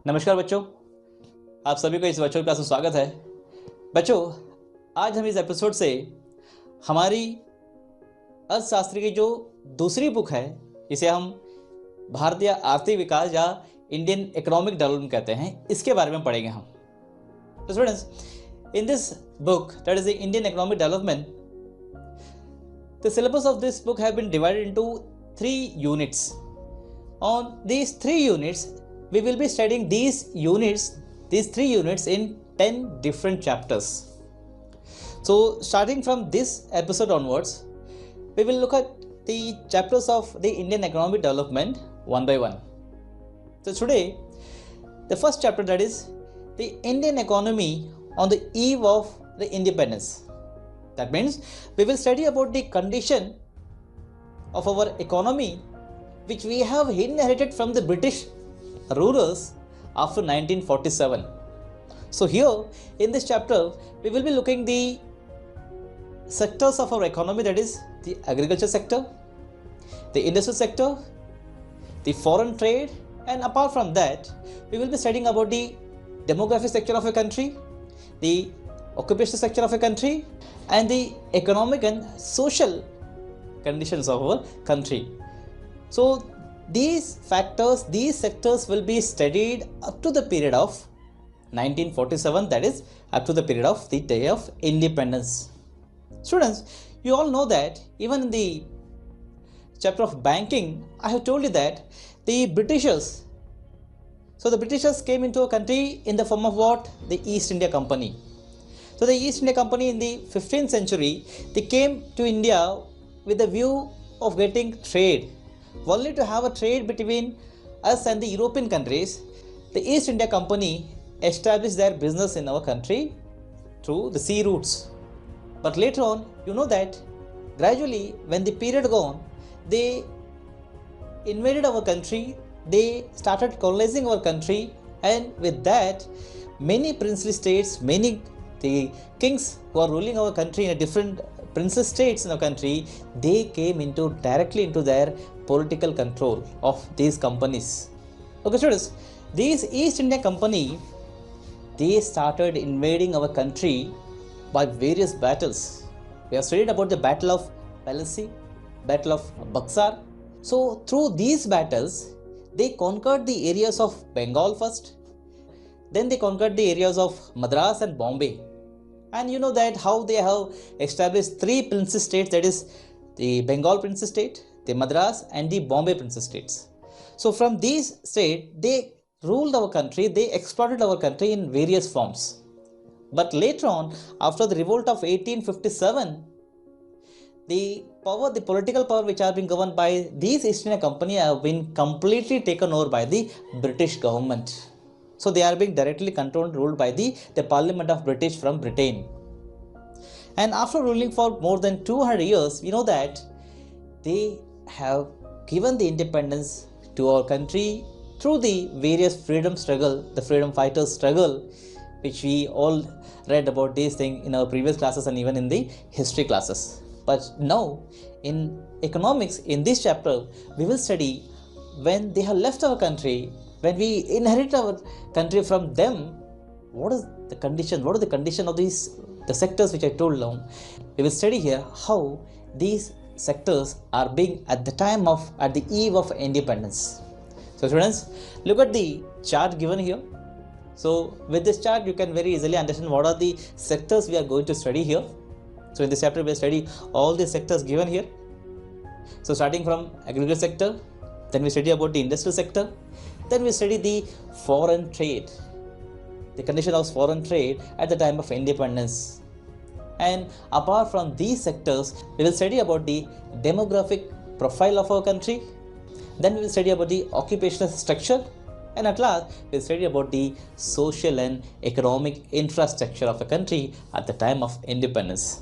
नमस्कार बच्चों, आप सभी को इस वर्चुअल क्लास में स्वागत है। बच्चों, आज हम इस एपिसोड से हमारी अर्थशास्त्र की जो दूसरी बुक है, जिसे हम भारतीय आर्थिक विकास या इंडियन इकोनॉमिक डेवलपमेंट कहते हैं, इसके बारे में पढ़ेंगे हम। तो students, in this book that is the Indian economic development, the syllabus of this book have been divided into 3 units. On these 3 units, we will be studying these 3 units in 10 different chapters. So starting from this episode onwards, we will look at the chapters of the Indian economic development one by one. So today, the first chapter, that is the Indian economy on the eve of the independence. That means we will study about the condition of our economy which we have inherited from the British rulers after 1947. So here in this chapter we will be looking the sectors of our economy, that is the agriculture sector, the industrial sector, the foreign trade, and apart from that we will be studying about the demographic sector of a country, the occupational sector of a country, and the economic and social conditions of our country. So these factors, these sectors will be studied up to the period of 1947, that is up to the period of the day of independence. Students, you all know that even in the chapter of banking, I have told you that the Britishers came into a country in the form of what? The East India Company. So the East India Company in the 15th century, they came to India with the view of getting trade. Only to have a trade between us and the European countries, the East India Company established their business in our country through the sea routes. But later on, you know that gradually when the period gone, they invaded our country, they started colonizing our country, and with that, many princely states, many the kings who are ruling our country in a different princess states in our country, they came directly into their political control of these companies. Okay students, these East India Company, they started invading our country by various battles. We have studied about the Battle of Plassey, Battle of Buxar. So through these battles, they conquered the areas of Bengal first, then they conquered the areas of Madras and Bombay. And you know that how they have established 3 princess states, that is the Bengal princess state, the Madras, and the Bombay princess states. So from these states, they ruled our country, they exploited our country in various forms. But later on, after the revolt of 1857, the political power which are being governed by these East India Company have been completely taken over by the British government. So they are being directly controlled, ruled by the Parliament of British from Britain. And after ruling for more than 200 years, we know that they have given the independence to our country through the various freedom struggle, the freedom fighters struggle, which we all read about these things in our previous classes and even in the history classes. But now in economics, in this chapter, we will study when they have left our country, when we inherit our country from them, what is the condition of the sectors which I told now. We will study here how these sectors are being at the eve of independence. So students, look at the chart given here. So with this chart, you can very easily understand what are the sectors we are going to study here. So in this chapter, we will study all the sectors given here. So starting from agriculture sector, then we study about the industrial sector, then we study the foreign trade, the condition of foreign trade at the time of independence. And apart from these sectors, we will study about the demographic profile of our country, then we will study about the occupational structure, and at last we will study about the social and economic infrastructure of a country at the time of independence.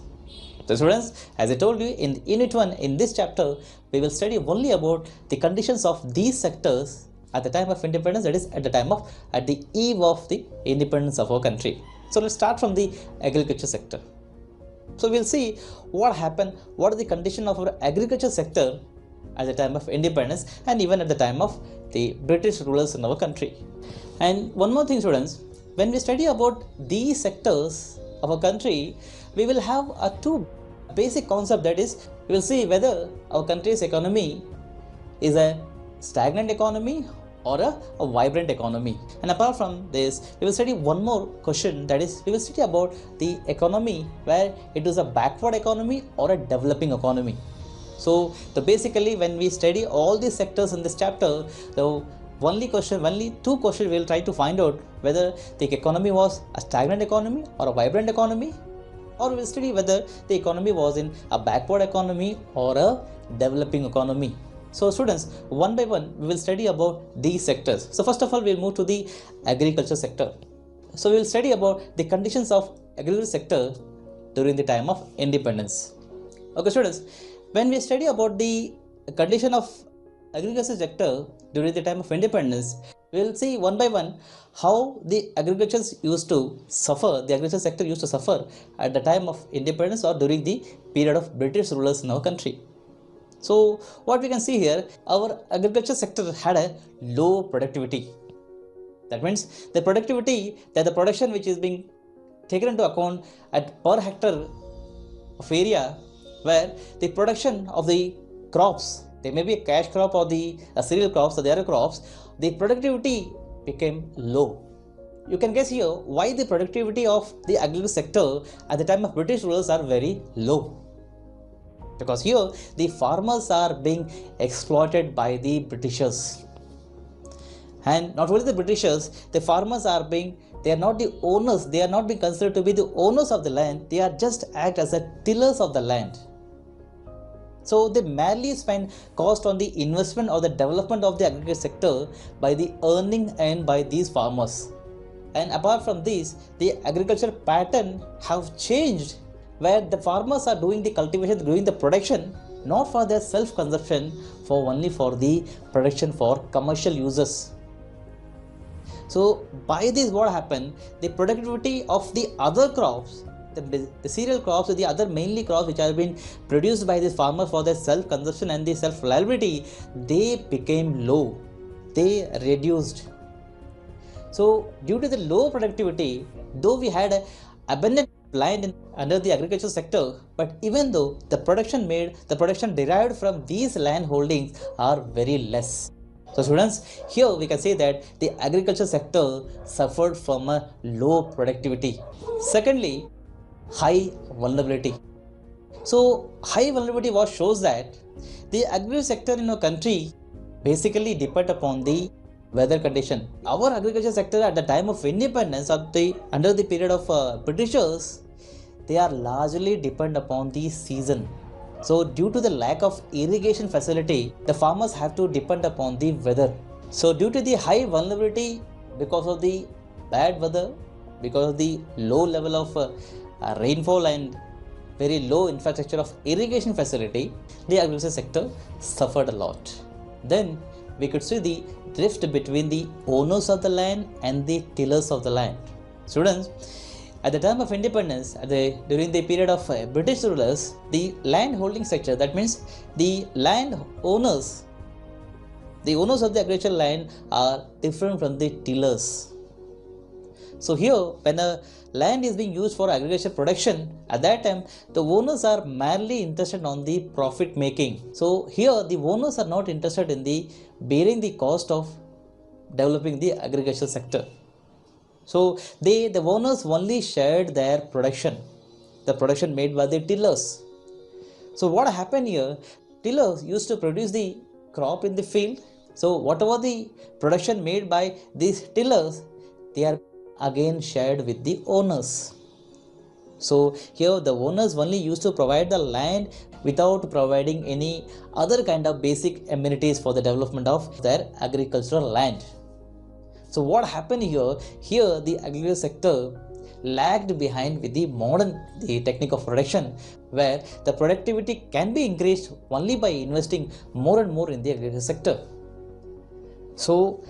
So students, as I told you in Unit 1, in this chapter, we will study only about the conditions of these sectors at the time of independence, that is at the eve of the independence of our country. So let's start from the agriculture sector. So we'll see what happened, what is the condition of our agriculture sector at the time of independence and even at the time of the British rulers in our country. And one more thing, students, when we study about these sectors of a country, we will have a two basic concept, that is, we will see whether our country's economy is a stagnant economy or a vibrant economy. And apart from this, we will study one more question, that is, we will study about the economy where it is a backward economy or a developing economy. So basically when we study all these sectors in this chapter, the only two questions we will try to find out whether the economy was a stagnant economy or a vibrant economy, or we will study whether the economy was in a backward economy or a developing economy. So students, one by one we will study about these sectors. So first of all, we will move to the agriculture sector. So we will study about the conditions of agriculture sector during the time of independence. Okay students, when we study about the condition of agriculture sector during the time of independence, we will see one by one how the agriculture sector used to suffer at the time of independence or during the period of British rulers in our country. So what we can see here, our agriculture sector had a low productivity. That means the productivity, that the production which is being taken into account at per hectare of area, where the production of the crops, they may be a cash crop or the cereal crops or the other crops, the productivity became low. You can guess here why the productivity of the agriculture sector at the time of British rulers are very low. Because here the farmers are being exploited by the Britishers. And not only the Britishers, the farmers are being, they are not the owners, they are not being considered to be the owners of the land, they are just act as the tillers of the land. So they merely spend cost on the investment or the development of the agriculture sector by the earning earned by these farmers. And apart from this, the agriculture pattern have changed, where the farmers are doing the cultivation, doing the production, not for their self-consumption, for only for the production for commercial uses. So by this what happened, the productivity of the other crops, the cereal crops or the other mainly crops which have been produced by this farmer for their self-consumption and the self-reliability, they became low, they reduced. So due to the low productivity, though we had a abundant land under the agricultural sector, but even though the production derived from these land holdings are very less. So students, here we can say that the agriculture sector suffered from a low productivity. Secondly, high vulnerability. So high vulnerability what shows that the agriculture sector in our country basically depend upon the weather condition. Our agriculture sector at the time of independence under the period of Britishers, they are largely depend upon the season. So due to the lack of irrigation facility, the farmers have to depend upon the weather. So due to the high vulnerability, because of the bad weather, because of the low level of rainfall and very low infrastructure of irrigation facility, the agriculture sector suffered a lot. Then we could see the drift between the owners of the land and the tillers of the land. Students, at the time of independence, during the period of British rulers, the land holding sector, that means the land owners, the owners of the agricultural land are different from the tillers. So here, when a land is being used for agriculture production, at that time, the owners are merely interested on the profit making. So here, the owners are not interested in the bearing the cost of developing the agricultural sector. So the owners only shared their production, the production made by the tillers. So what happened here, tillers used to produce the crop in the field. So whatever the production made by these tillers, they are again shared with the owners. So here the owners only used to provide the land without providing any other kind of basic amenities for the development of their agricultural land. So what happened here? Here the agricultural sector lagged behind with the technique of production, where the productivity can be increased only by investing more and more in the agricultural sector. So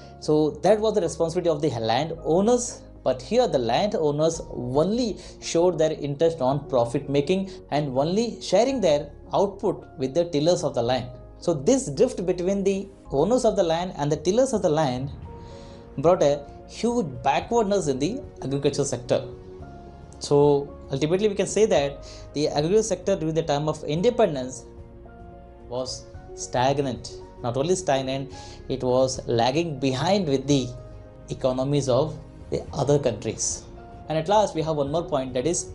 that was the responsibility of the land owners. But here the land owners only showed their interest on profit making and only sharing their output with the tillers of the land. So this drift between the owners of the land and the tillers of the land brought a huge backwardness in the agriculture sector. So ultimately we can say that the agriculture sector during the time of independence was stagnant. Not only stagnant, it was lagging behind with the economies of the other countries. And at last we have one more point, that is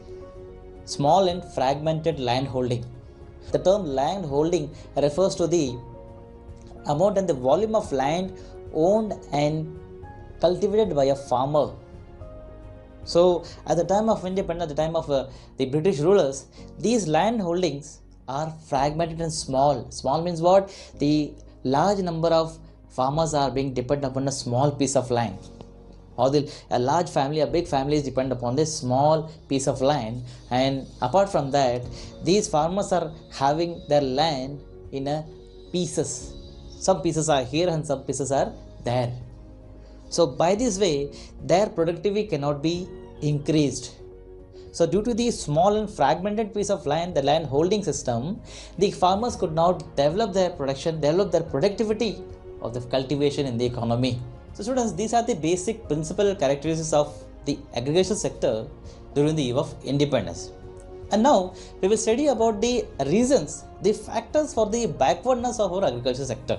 small and fragmented land holding. The term land holding refers to the amount and the volume of land owned and cultivated by a farmer. So at the time of independence, at the time of the British rulers, these land holdings are fragmented and small. Small means what? The large number of farmers are being dependent upon a small piece of land, or a large family, a big family is dependent upon this small piece of land. And apart from that, these farmers are having their land in a pieces. Some pieces are here and some pieces are there. So by this way, their productivity cannot be increased. So due to the small and fragmented piece of land, the land holding system, the farmers could not develop their production, develop their productivity of the cultivation in the economy. So students, these are the basic principal characteristics of the agricultural sector during the eve of independence. And now we will study about the reasons, the factors for the backwardness of our agricultural sector.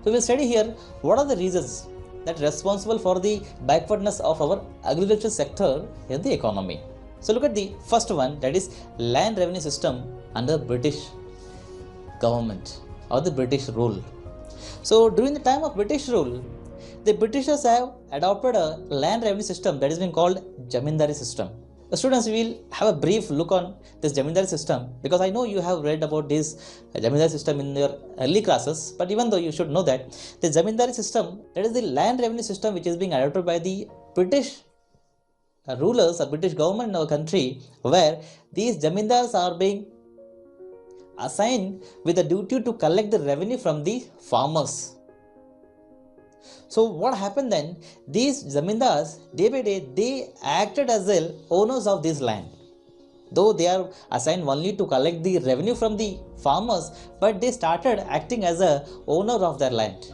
So we will study here what are the reasons that are responsible for the backwardness of our agricultural sector in the economy. So look at the first one, that is land revenue system under British government or the British rule. So during the time of British rule, the Britishers have adopted a land revenue system that is being called Jamindari system. Students, we will have a brief look on this Jamindari system, because I know you have read about this Jamindari system in your early classes, but even though you should know that the Jamindari system, that is the land revenue system which is being adopted by the British rulers or British government in our country, where these Jamindars are being assigned with the duty to collect the revenue from the farmers. So what happened then? These zamindars, day by day, they acted as the owners of this land. Though they are assigned only to collect the revenue from the farmers, but they started acting as a owner of their land.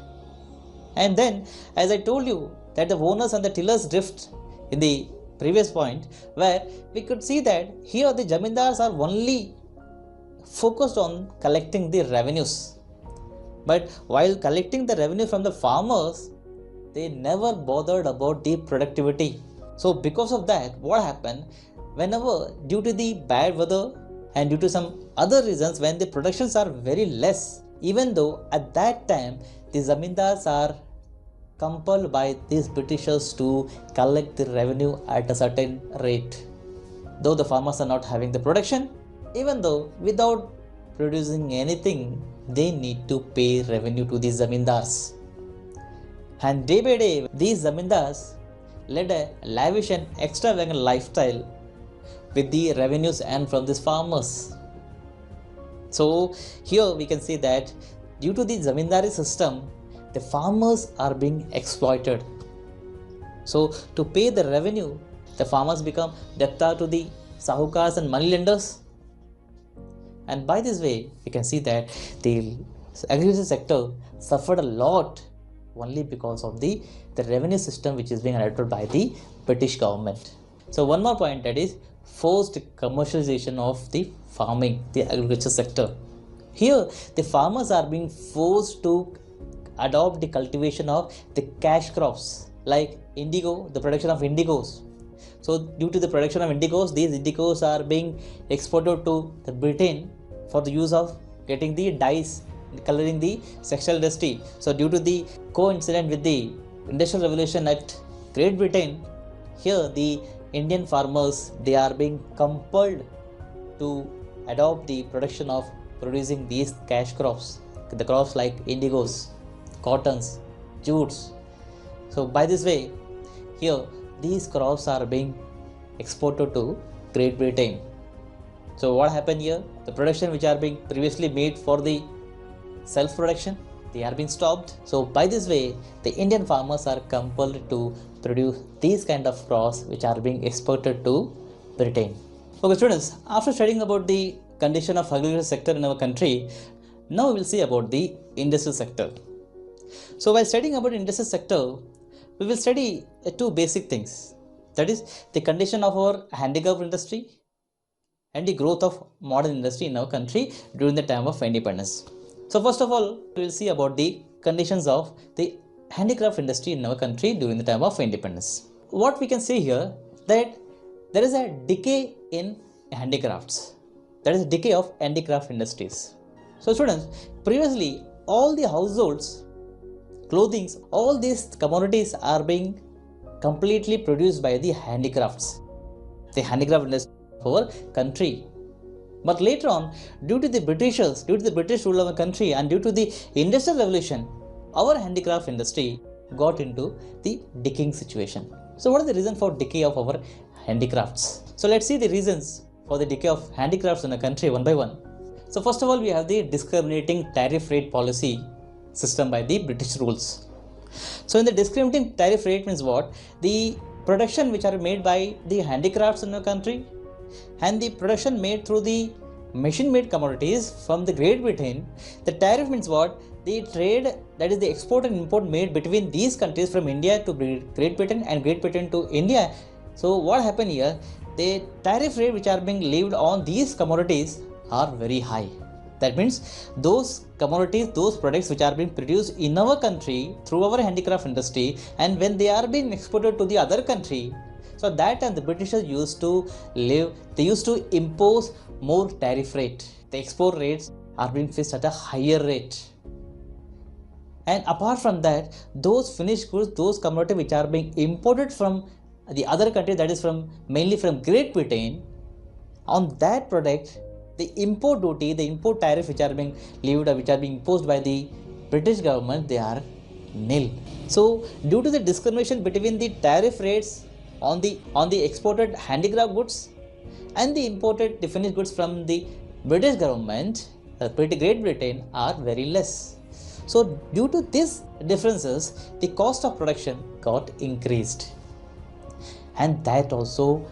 And then, as I told you, that the owners and the tillers drift in the previous point, where we could see that here the zamindars are only focused on collecting the revenues. But while collecting the revenue from the farmers, they never bothered about the productivity. So because of that, what happened? Whenever, due to the bad weather and due to some other reasons, when the productions are very less, even though at that time the zamindars are compelled by these Britishers to collect the revenue at a certain rate. Though the farmers are not having the production, even though without producing anything, they need to pay revenue to these zamindars. And day by day, these zamindars led a lavish and extravagant lifestyle with the revenues earned from these farmers. So here we can see that due to the zamindari system, the farmers are being exploited. So to pay the revenue, the farmers become debtor to the sahukars and moneylenders. And by this way, we can see that the agriculture sector suffered a lot only because of the revenue system which is being adopted by the British government. So one more point, that is forced commercialization of the farming, the agriculture sector. Here the farmers are being forced to adopt the cultivation of the cash crops like indigo, the production of indigos. So due to the production of indigos, these indigos are being exported to the Britain for the use of getting the dyes, coloring the sexual industry. So due to the coincident with the Industrial Revolution at Great Britain, here the Indian farmers, they are being compelled to adopt the production of producing these cash crops, the crops like indigos, cottons, jutes. So by this way, here these crops are being exported to Great Britain. So what happened here? The production which are being previously made for the self-production, they are being stopped. So by this way, the Indian farmers are compelled to produce these kind of crops which are being exported to Britain. Okay students, after studying about the condition of agricultural sector in our country, now we will see about the industrial sector. So while studying about industrial sector, we will study two basic things. That is the condition of our handicraft industry and the growth of modern industry in our country during the time of independence. So first of all, we will see about the conditions of the handicraft industry in our country during the time of independence. What we can see here, that there is a decay in handicrafts. There is a decay of handicraft industries. So students, previously all the households, clothing, all these commodities are being completely produced by the handicrafts, the handicraft industry of our country. But later on, due to the Britishers, due to the British rule of our country, and due to the Industrial Revolution, our handicraft industry got into the decaying situation. So what is the reason for decay of our handicrafts? So let's see the reasons for the decay of handicrafts in the country one by one. So first of all, we have the discriminating tariff rate policy system by the British rules. So in the discriminating tariff rate means what? The production which are made by the handicrafts in our country and the production made through the machine made commodities from the Great Britain, the tariff means what? The trade, that is the export and import made between these countries from India to Great Britain and Great Britain to India. So what happened here? The tariff rate which are being levied on these commodities are very high. That means those commodities, those products which are being produced in our country through our handicraft industry, and when they are being exported to the other country, so that time the Britishers used to impose more tariff rate. The export rates are being fixed at a higher rate. And apart from that, those finished goods, those commodities which are being imported from the other country, that is mainly from Great Britain, on that product, the import duty, the import tariff which are being levied, which are being imposed by the British government, they are nil. So due to the discrimination between the tariff rates on the exported handicraft goods and the imported finished goods from the British government, Great Britain, are very less. So due to these differences, the cost of production got increased, and that also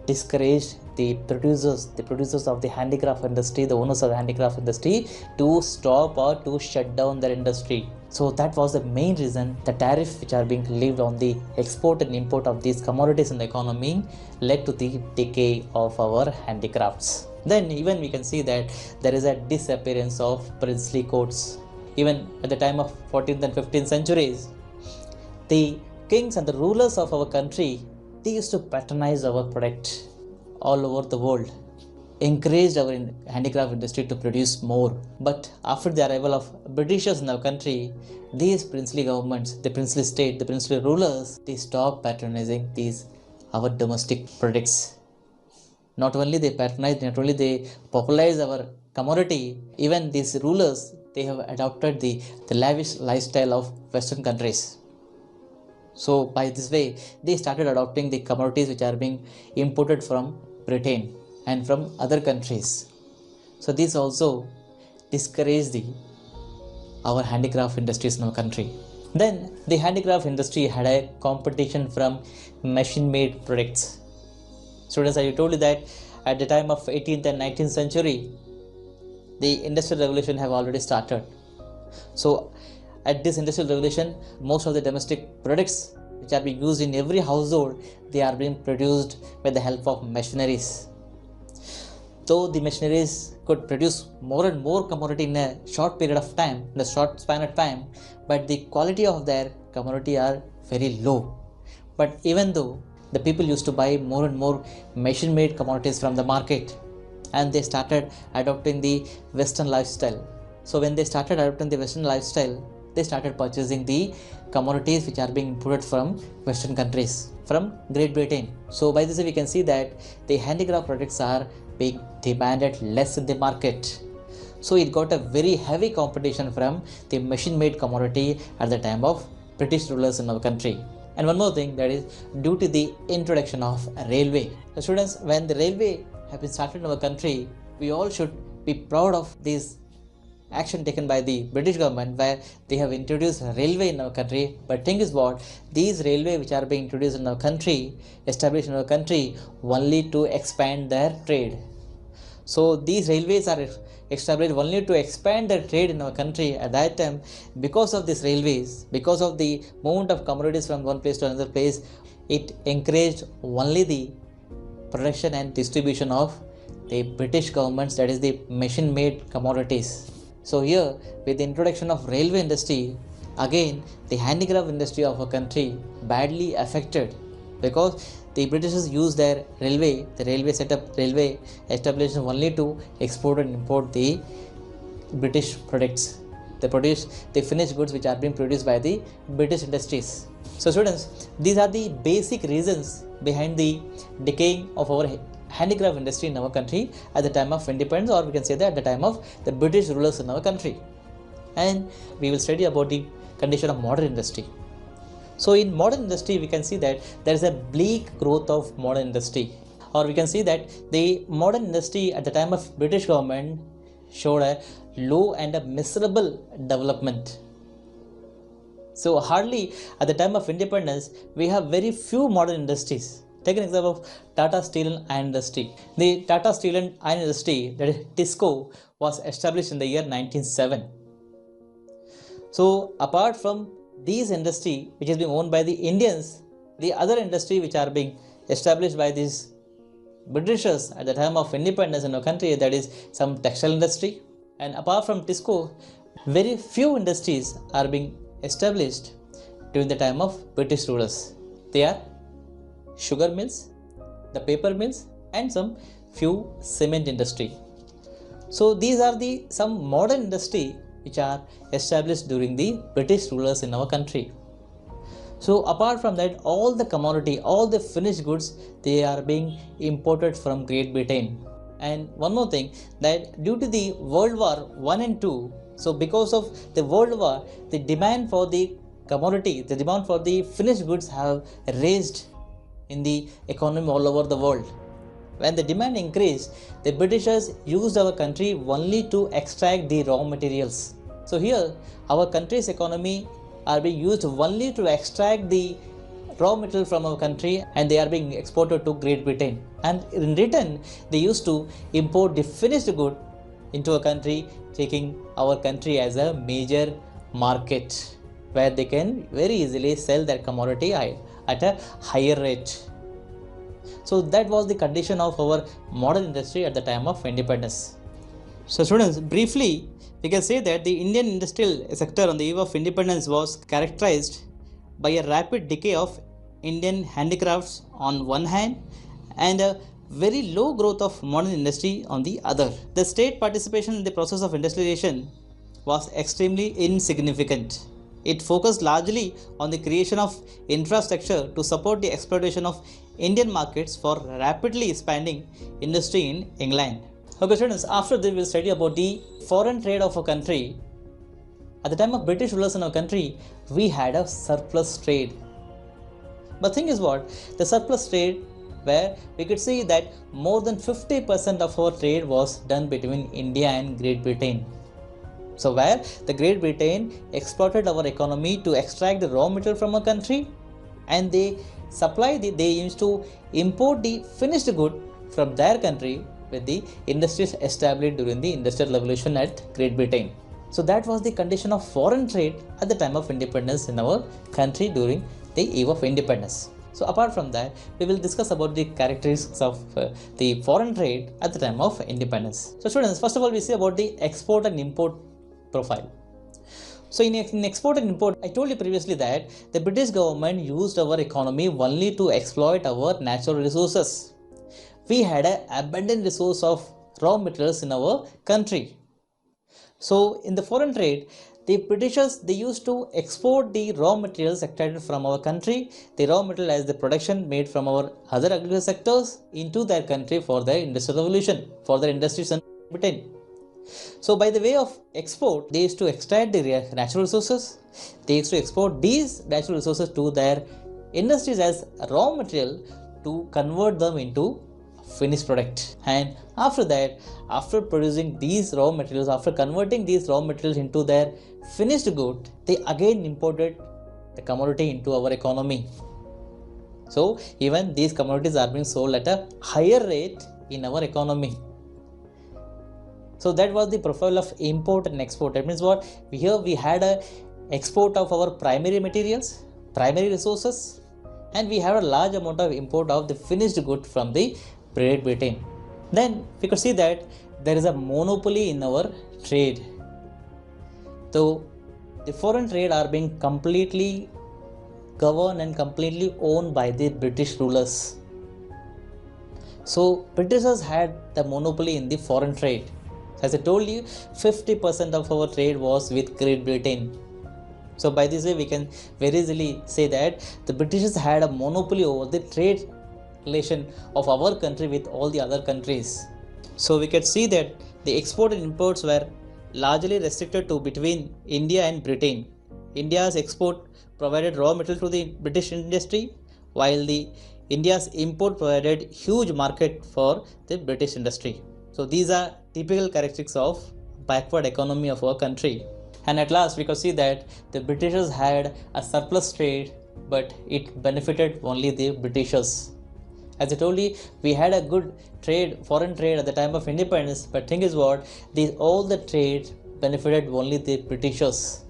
discouraged the producers of the handicraft industry, the owners of the handicraft industry, to stop or to shut down their industry. So that was the main reason. The tariff which are being levied on the export and import of these commodities in the economy led to the decay of our handicrafts. Then even we can see that there is a disappearance of princely courts. Even at the time of 14th and 15th centuries, the kings and the rulers of our country, they used to patronize our product all over the world, encouraged our handicraft industry to produce more. But after the arrival of Britishers in our country, these princely governments, the princely state, the princely rulers, they stopped patronizing our domestic products. Not only they patronize, not only they popularize our commodity, even these rulers, they have adopted the lavish lifestyle of Western countries. So by this way, they started adopting the commodities which are being imported from Britain and from other countries. So this also discouraged our handicraft industries in our country. Then the handicraft industry had a competition from machine-made products. Students, I told you that at the time of 18th and 19th century, the Industrial Revolution have already started. So at this Industrial Revolution, most of the domestic products which are being used in every household, they are being produced by the help of machineries. Though the machineries could produce more and more commodity in a short period of time, in a short span of time, but the quality of their commodity are very low. But even though the people used to buy more and more machine-made commodities from the market, and they started adopting the Western lifestyle. So when they started adopting the Western lifestyle, they started purchasing the commodities which are being imported from Western countries, from Great Britain. So by this we can see that the handicraft products are being demanded less in the market. So it got a very heavy competition from the machine-made commodity at the time of British rulers in our country. And one more thing, that is due to the introduction of railway. So students, when the railway have been started in our country, we all should be proud of this action taken by the British government, where they have introduced railway in our country. But thing is what, these railway which are being introduced in our country, established in our country, only to expand their trade. So these railways are established only to expand the trade in our country at that time. Because of these railways, because of the movement of commodities from one place to another place, it encouraged only the production and distribution of the British governments, that is the machine made commodities. So here, with the introduction of railway industry, again the handicraft industry of a country badly affected, because the Britishers used their railway, the railway setup, railway established only to export and import the British products. They produce the finished goods which are being produced by the British industries. So students, these are the basic reasons behind the decaying of our handicraft industry in our country at the time of independence, or we can say that at the time of the British rulers in our country. And we will study about the condition of modern industry. So in modern industry, we can see that there is a bleak growth of modern industry, or we can see that the modern industry at the time of British government showed a low and a miserable development. So hardly at the time of independence, we have very few modern industries. Take an example of Tata Steel and Iron Industry. The Tata Steel and Iron Industry, that is TISCO, was established in the year 1907. So apart from these industry which is being owned by the Indians, the other industry which are being established by these Britishers at the time of independence in our country, that is some textile industry. And apart from TISCO, very few industries are being established during the time of British rulers. They are sugar mills, the paper mills, and some few cement industry. So these are the some modern industry which are established during the British rulers in our country. So apart from that, all the commodity, all the finished goods, they are being imported from Great Britain. And one more thing, that due to the World War I and II, so because of the World War, the demand for the commodity, the demand for the finished goods have raised in the economy all over the world. When the demand increased, the Britishers used our country only to extract the raw materials. So here, our country's economy are being used only to extract the raw material from our country, and they are being exported to Great Britain. And in return, they used to import the finished good into a country, taking our country as a major market where they can very easily sell their commodity at a higher rate. So that was the condition of our modern industry at the time of independence. So students, briefly, we can say that the Indian industrial sector on the eve of independence was characterized by a rapid decay of Indian handicrafts on one hand and a very low growth of modern industry on the other. The state participation in the process of industrialization was extremely insignificant. It focused largely on the creation of infrastructure to support the exploitation of Indian markets for rapidly expanding industry in England. Okay students, after this we will study about the foreign trade of a country. At the time of British rulers in our country, we had a surplus trade. But thing is what? The surplus trade, where we could see that more than 50% of our trade was done between India and Great Britain. So where the Great Britain exploited our economy to extract the raw material from our country, and they used to import the finished good from their country with the industries established during the Industrial Revolution at Great Britain. So that was the condition of foreign trade at the time of independence in our country during the eve of independence. So apart from that, we will discuss about the characteristics of the foreign trade at the time of independence. So students, first of all, we see about the export and import profile. So in export and import, I told you previously that the British government used our economy only to exploit our natural resources. We had an abundant resource of raw materials in our country. So in the foreign trade, the Britishers, they used to export the raw materials extracted from our country, the raw material as the production made from our other agricultural sectors into their country for their industrial revolution, for their industries in Britain. So by the way of export, they used to extract the natural resources. They used to export these natural resources to their industries as raw material to convert them into finished product. And after that, after producing these raw materials, after converting these raw materials into their finished good, they again imported the commodity into our economy. So even these commodities are being sold at a higher rate in our economy. So that was the profile of import and export. That means what? Here we had a export of our primary materials, primary resources, and we have a large amount of import of the finished good from the Great Britain. Then we could see that there is a monopoly in our trade. So the foreign trade are being completely governed and completely owned by the British rulers. So Britishers had the monopoly in the foreign trade. As I told you, 50% of our trade was with Great Britain. So by this way, we can very easily say that the Britishers had a monopoly over the trade relation of our country with all the other countries. So we can see that the export and imports were largely restricted to between India and Britain. India's export provided raw material to the British industry, while the India's import provided huge market for the British industry. So these are typical characteristics of backward economy of our country. And at last we could see that the Britishers had a surplus trade, but it benefited only the Britishers. As I told you, we had a good trade, foreign trade at the time of independence, but thing is what, all the trade benefited only the Britishers.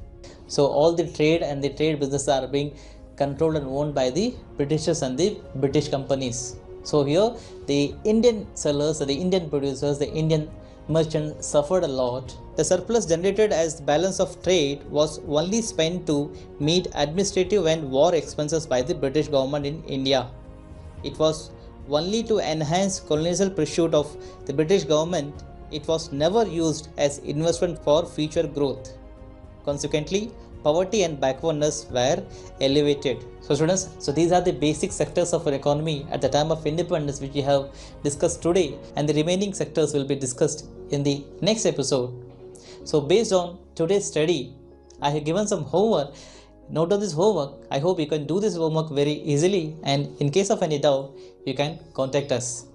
So all the trade and the trade business are being controlled and owned by the Britishers and the British companies. So here the Indian sellers, the Indian producers, the Indian merchants suffered a lot. The surplus generated as balance of trade was only spent to meet administrative and war expenses by the British government in India. It was only to enhance colonial pursuit of the British government. It was never used as investment for future growth. Consequently, poverty and backwardness were elevated. So students, so these are the basic sectors of our economy at the time of independence which we have discussed today, and the remaining sectors will be discussed in the next episode. So based on today's study, I have given some homework. Note down this homework. I hope you can do this homework very easily, and in case of any doubt, you can contact us.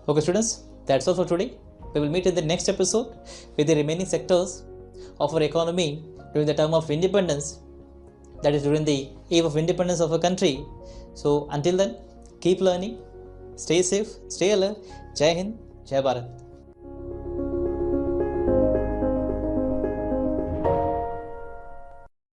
Okay students, that's all for today. We will meet in the next episode with the remaining sectors of our economy during the term of independence, that is during the eve of independence of our country. So until then, keep learning, stay safe, stay alert. Jai Hind, Jai Bharat.